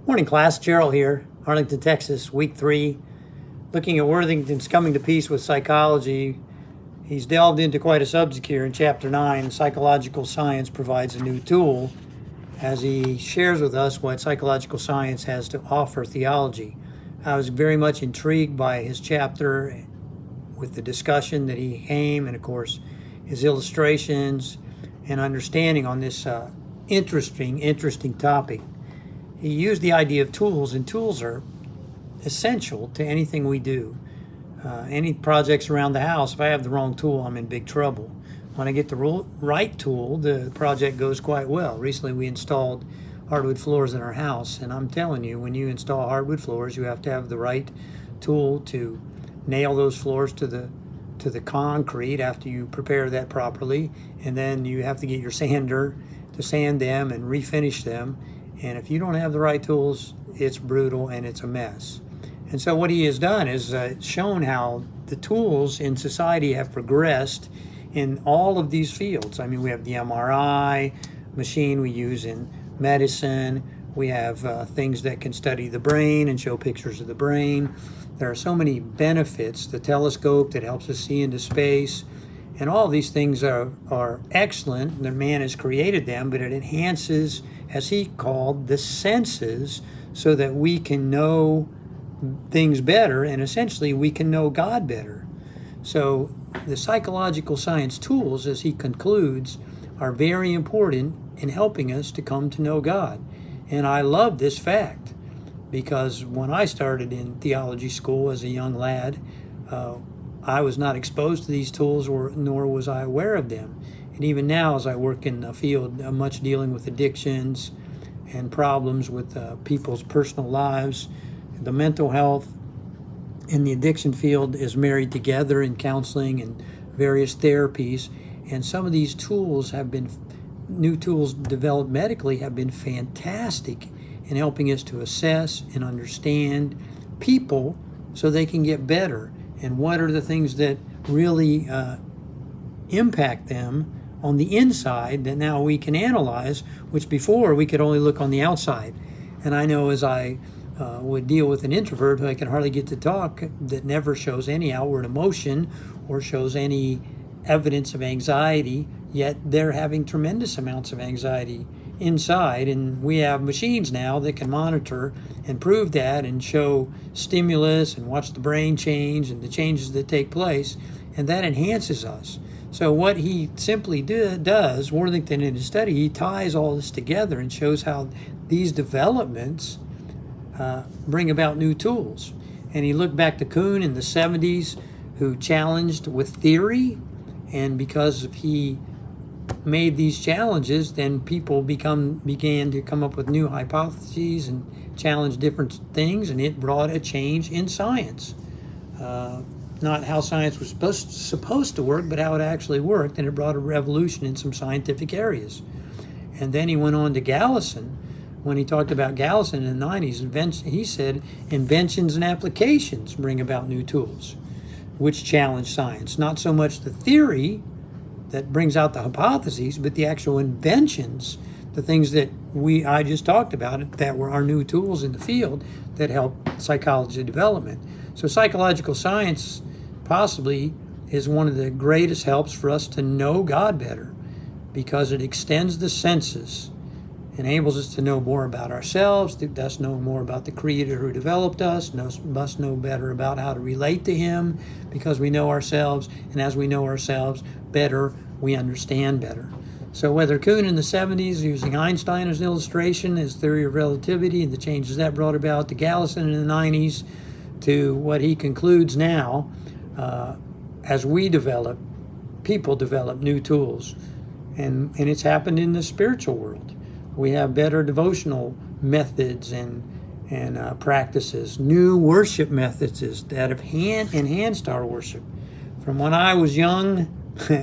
Morning, class. Gerald here, Arlington, Texas, week 3. Looking at Worthington's Coming to Peace with Psychology. He's delved into quite a subject here in Chapter 9. Psychological science provides a new tool as he shares with us what psychological science has to offer theology. I was very much intrigued by his chapter with the discussion that he came, and of course his illustrations and understanding on this interesting topic. He used the idea of tools, and tools are essential to anything we do. Any projects around the house, if I have the wrong tool, I'm in big trouble. When I get the right tool, the project goes quite well. Recently we installed hardwood floors in our house, and I'm telling you, when you install hardwood floors, you have to have the right tool to nail those floors to the concrete after you prepare that properly, and then you have to get your sander to sand them and refinish them. And if you don't have the right tools, it's brutal and it's a mess. And so what he has done is shown how the tools in society have progressed in all of these fields. I mean, we have the MRI machine we use in medicine. We have things that can study the brain and show pictures of the brain. There are so many benefits. The telescope that helps us see into space. And all these things are excellent. The man has created them, but it enhances, as he called, the senses so that we can know things better, and essentially we can know God better. So the psychological science tools, as he concludes, are very important in helping us to come to know God. And I love this fact because when I started in theology school as a young lad, I was not exposed to these tools, nor was I aware of them. And even now, as I work in the field, I'm much dealing with addictions and problems with people's personal lives. The mental health in the addiction field is married together in counseling and various therapies. And some of these tools new tools developed medically have been fantastic in helping us to assess and understand people so they can get better. And what are the things that really impact them on the inside that now we can analyze, which before we could only look on the outside. And I know as I would deal with an introvert who I can hardly get to talk, that never shows any outward emotion or shows any evidence of anxiety, yet they're having tremendous amounts of anxiety inside. And we have machines now that can monitor and prove that and show stimulus and watch the brain change and the changes that take place, and that enhances us. So what he simply does, Worthington in his study, he ties all this together and shows how these developments bring about new tools. And he looked back to Kuhn in the 70s, who challenged with theory, and because he made these challenges, then people began to come up with new hypotheses and challenge different things, and it brought a change in science. Not how science was supposed to work, but how it actually worked, and it brought a revolution in some scientific areas. And then he went on to Galison. When he talked about Galison in the 90s, he said inventions and applications bring about new tools, which challenge science. Not so much the theory that brings out the hypotheses, but the actual inventions, the things that I just talked about, that were our new tools in the field that help psychology development. So psychological science possibly is one of the greatest helps for us to know God better, because it extends the senses, enables us to know more about ourselves, thus know more about the Creator who developed us, must know better about how to relate to Him, because we know ourselves, and as we know ourselves better, we understand better. So whether Kuhn in the 70s, using Einstein as an illustration, his theory of relativity and the changes that brought about, to Galison in the 90s, to what he concludes now, as we develop, people develop new tools. And it's happened in the spiritual world. We have better devotional methods and practices, new worship methods that have enhanced our worship. From when I was young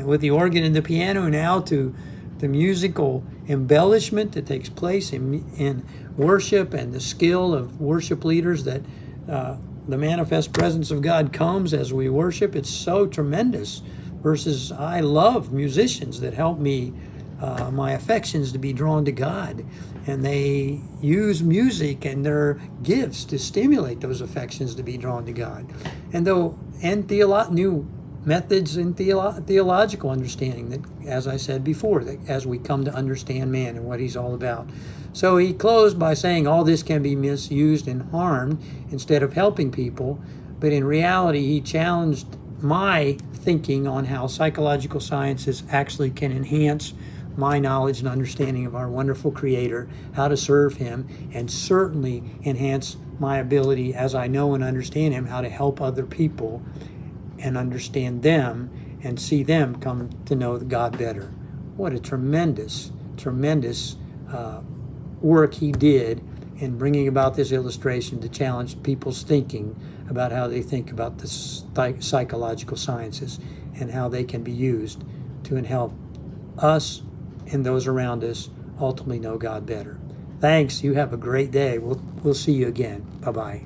with the organ and the piano, now to the musical embellishment that takes place in worship, and the skill of worship leaders that the manifest presence of God comes as we worship. It's so tremendous. Versus I love musicians that help me my affections to be drawn to God. And they use music and their gifts to stimulate those affections to be drawn to God. And new methods in theological understanding, that, as I said before, that as we come to understand man and what he's all about. So he closed by saying all this can be misused and harmed instead of helping people. But in reality, he challenged my thinking on how psychological sciences actually can enhance my knowledge and understanding of our wonderful Creator, how to serve Him, and certainly enhance my ability, as I know and understand Him, how to help other people and understand them and see them come to know God better. What a tremendous, tremendous work he did in bringing about this illustration to challenge people's thinking about how they think about the psychological sciences and how they can be used to help us and those around us ultimately know God better. Thanks. You have a great day. We'll see you again. Bye-bye.